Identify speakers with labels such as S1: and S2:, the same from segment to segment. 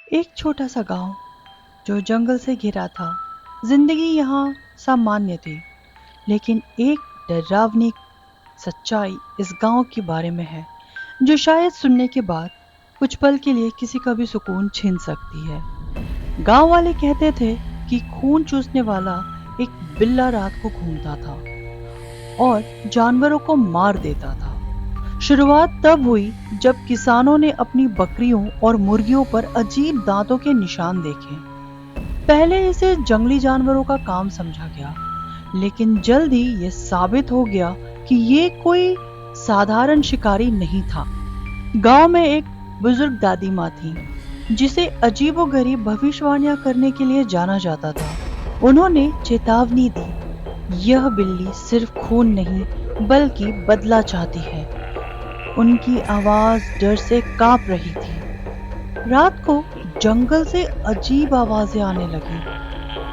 S1: एक छोटा सा गांव जो जंगल से घिरा था। जिंदगी यहाँ सामान्य थी, लेकिन एक डरावनी सच्चाई इस गांव के बारे में है जो शायद सुनने के बाद कुछ पल के लिए किसी का भी सुकून छीन सकती है। गांव वाले कहते थे कि खून चूसने वाला एक बिल्ला रात को घूमता था और जानवरों को मार देता था। शुरुआत तब हुई जब किसानों ने अपनी बकरियों और मुर्गियों पर अजीब दांतों के निशान देखे। पहले इसे जंगली जानवरों का काम समझा गया, लेकिन जल्द ही यह साबित हो गया कि ये कोई साधारण शिकारी नहीं था। गांव में एक बुजुर्ग दादी माँ थी जिसे अजीबोगरीब भविष्यवाणियां करने के लिए जाना जाता था। उन्होंने चेतावनी दी, यह बिल्ली सिर्फ खून नहीं बल्कि बदला चाहती है। उनकी आवाज डर से कांप रही थी। रात को जंगल से अजीब आवाजें आने लगी,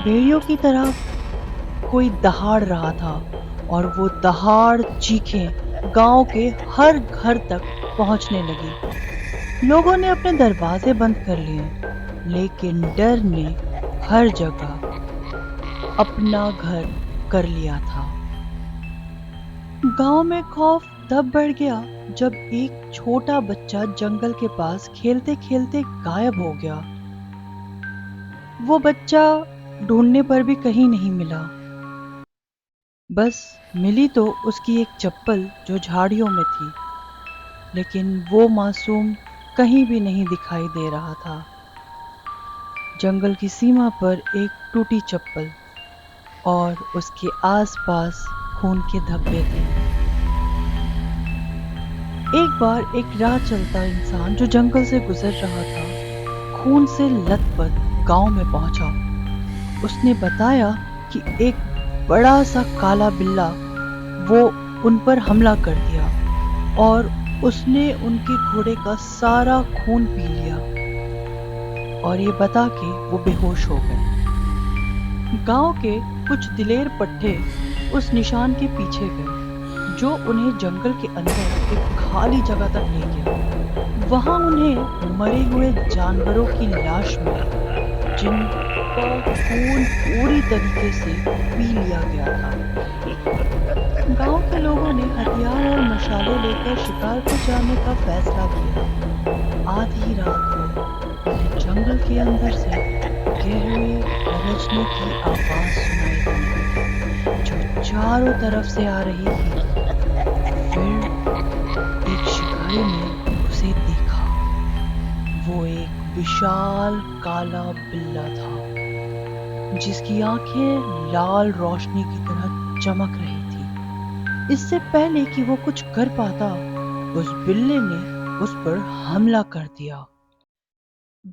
S1: भेड़ियों की तरह कोई दहाड़ रहा था, और वो दहाड़ चीखें गांव के हर घर तक पहुंचने लगी। लोगों ने अपने दरवाजे बंद कर लिए, लेकिन डर ने हर जगह अपना घर कर लिया था। गांव में खौफ तब बढ़ गया जब एक छोटा बच्चा जंगल के पास खेलते खेलते गायब हो गया। वो बच्चा ढूंढने पर भी कहीं नहीं मिला। बस मिली तो उसकी एक चप्पल जो झाड़ियों में थी, लेकिन वो मासूम कहीं भी नहीं दिखाई दे रहा था। जंगल की सीमा पर एक टूटी चप्पल और उसके आसपास खून के धब्बे थे। एक बार एक राह चलता इंसान जो जंगल से गुजर रहा था, खून से लथपथ गांव में पहुंचा। उसने बताया कि एक बड़ा सा काला बिल्ला वो उन पर हमला कर दिया और उसने उनके घोड़े का सारा खून पी लिया, और ये बता के वो बेहोश हो गए। गांव के कुछ दिलेर पट्टे उस निशान के पीछे गए जो उन्हें जंगल के अंदर एक खाली जगह तक ले गया। वहां उन्हें मरे हुए जानवरों की लाश मिली जिनका खून पूरी तरीके से पी लिया गया था। गांव के लोगों ने हथियार और मशाले लेकर शिकार को जाने का फैसला किया। आधी रात को उन्हें जंगल के अंदर से गहरे गरजने की आवाज सुनाई दी जो चारों तरफ से आ रही थी। फिर एक शिकारी ने उसे देखा। वो एक विशाल काला बिल्ला था जिसकी आंखें लाल रोशनी की तरह चमक रही थी। इससे पहले कि वो कुछ कर पाता, उस बिल्ले ने उस पर हमला कर दिया।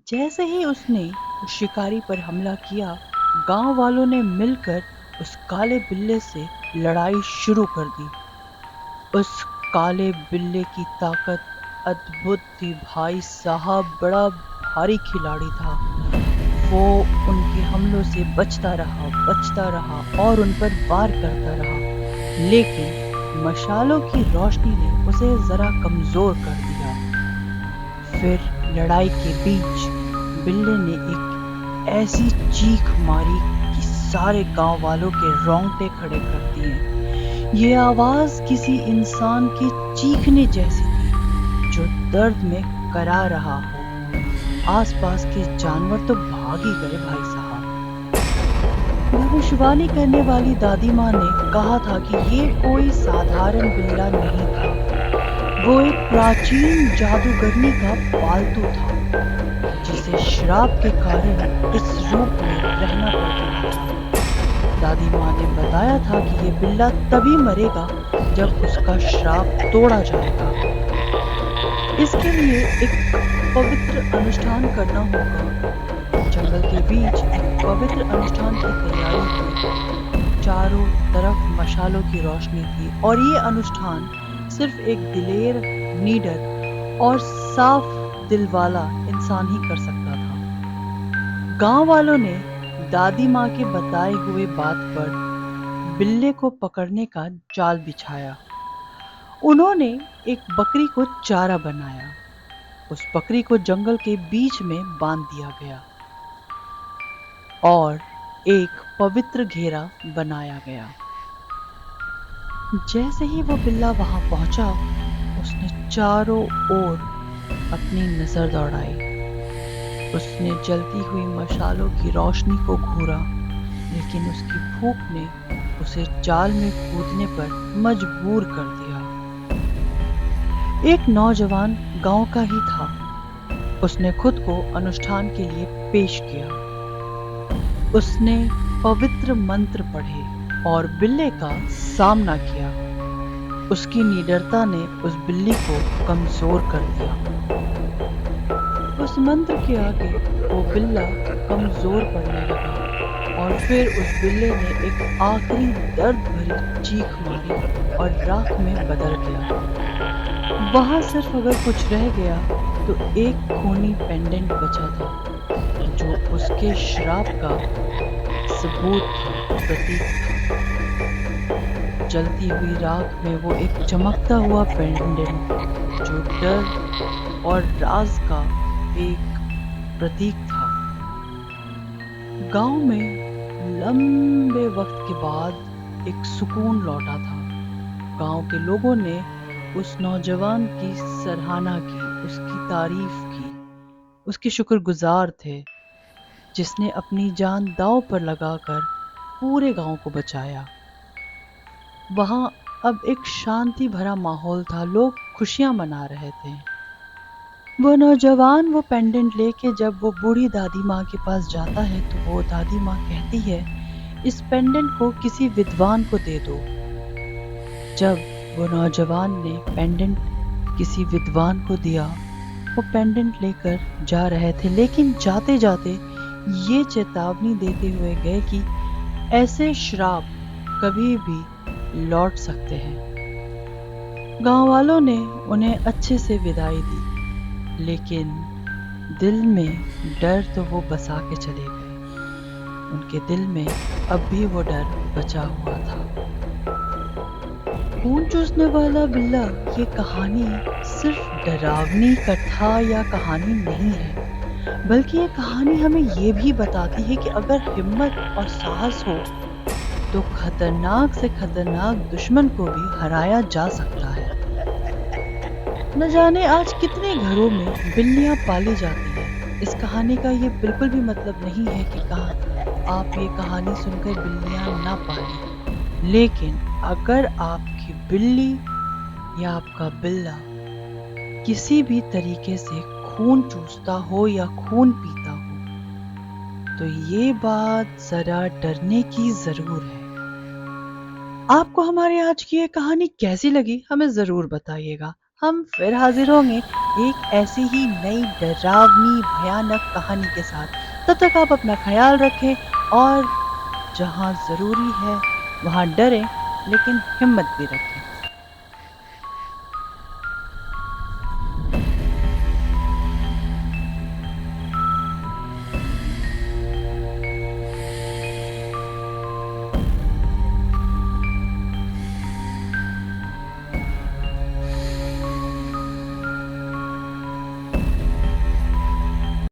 S1: जैसे ही उसने उस शिकारी पर हमला किया, गांव वालों ने मिलकर उस काले बिल्ले से लड़ाई शुरू कर दी। उस काले बिल्ले की ताकत अद्भुत थी भाई साहब, बड़ा भारी खिलाड़ी था। वो उनके हमलों से बचता रहा और उन पर वार करता रहा, लेकिन मशालों की रोशनी ने उसे जरा कमजोर कर दिया। फिर लड़ाई के बीच बिल्ले ने एक ऐसी चीख मारी कि सारे गांव वालों के रोंगटे खड़े कर दिए। ये आवाज किसी इंसान के चीखने जैसी थी जो दर्द में करा रहा हो। आसपास के जानवर तो भाग ही गए भाई साहब। भविष्यवाणी करने वाली दादी माँ ने कहा था कि ये कोई साधारण बिल्ला नहीं था, वो एक प्राचीन जादूगरनी का पालतू था जिसे श्राप के कारण इस रूप में रहना पड़ रहा था। दादी माँ ने बताया था कि ये बिल्ला तभी मरेगा जब उसका श्राप तोड़ा जाएगा। इसके लिए एक पवित्र अनुष्ठान करना होगा। जंगल के बीच एक पवित्र अनुष्ठान की तैयारी हुई। चारों तरफ मशालों की रोशनी थी और ये अनुष्ठान सिर्फ एक दिलेर, नीडर और साफ दिल वाला इंसान ही कर सकता था। गांव वालों ने दादी माँ के बताए हुए बात पर बिल्ले को पकड़ने का जाल बिछाया। उन्होंने एक बकरी को चारा बनाया, उस बकरी को जंगल के बीच में बांध दिया गया और एक पवित्र घेरा बनाया गया। जैसे ही वो बिल्ला वहां पहुंचा, उसने चारों ओर अपनी नजर दौड़ाई। उसने जलती हुई मशालों की रोशनी को घूरा, लेकिन उसकी भूख ने उसे जाल में कूदने पर मजबूर कर दिया। एक नौजवान गांव का ही था। उसने खुद को अनुष्ठान के लिए पेश किया। उसने पवित्र मंत्र पढ़े और बिल्ले का सामना किया। उसकी निडरता ने उस बिल्ली को कमजोर कर दिया। उस मंत्र के आगे वो बिल्ला कमजोर पड़ने लगा और फिर उस बिल्ले ने एक आखिरी दर्द भरी चीख मारी और राख में बदल गया। वहां सिर्फ अगर कुछ रह गया तो एक खूनी पेंडेंट बचा था, जो उसके श्राप का सबूत था, प्रतीक था। जलती हुई राख में वो एक चमकता हुआ पेंडेंट, जो डर और राज का एक प्रतीक था। गांव में लंबे वक्त के बाद एक सुकून लौटा था। गांव के लोगों ने उस नौजवान की सराहना की, उसकी तारीफ की, उसके शुक्रगुजार थे, जिसने अपनी जान दांव पर लगाकर पूरे गांव को बचाया। वहां अब एक शांति भरा माहौल था। लोग खुशियां मना रहे थे। वो नौजवान वो पेंडेंट लेके जब वो बूढ़ी दादी माँ के पास जाता है तो वो दादी माँ कहती है, इस पेंडेंट को किसी विद्वान को दे दो। जब वो नौजवान ने पेंडेंट किसी विद्वान को दिया, वो पेंडेंट लेकर जा रहे थे, लेकिन जाते जाते ये चेतावनी देते हुए गए कि ऐसे श्राप कभी भी लौट सकते हैं। गांव वालों ने उन्हें अच्छे से विदाई दी, लेकिन दिल में डर तो वो बसा के चले गए। उनके दिल में अब भी वो डर बचा हुआ था। खून चूसने वाला बिल्ला ये कहानी सिर्फ डरावनी कथा या कहानी नहीं है, बल्कि ये कहानी हमें ये भी बताती है कि अगर हिम्मत और साहस हो तो खतरनाक से खतरनाक दुश्मन को भी हराया जा सकता है। न जाने आज कितने घरों में बिल्लियां पाली जाती हैं। इस कहानी का ये बिल्कुल भी मतलब नहीं है कि आप ये कहानी सुनकर बिल्लियां ना पालें, लेकिन अगर आपकी बिल्ली या आपका बिल्ला किसी भी तरीके से खून चूसता हो या खून पीता हो, तो ये बात जरा डरने की जरूर है। आपको हमारी आज की ये कहानी कैसी लगी, हमें जरूर बताइएगा। हम फिर हाजिर होंगे एक ऐसी ही नई डरावनी भयानक कहानी के साथ। तब तक आप अपना ख्याल रखें और जहां जरूरी है वहां डरें, लेकिन हिम्मत भी रखें।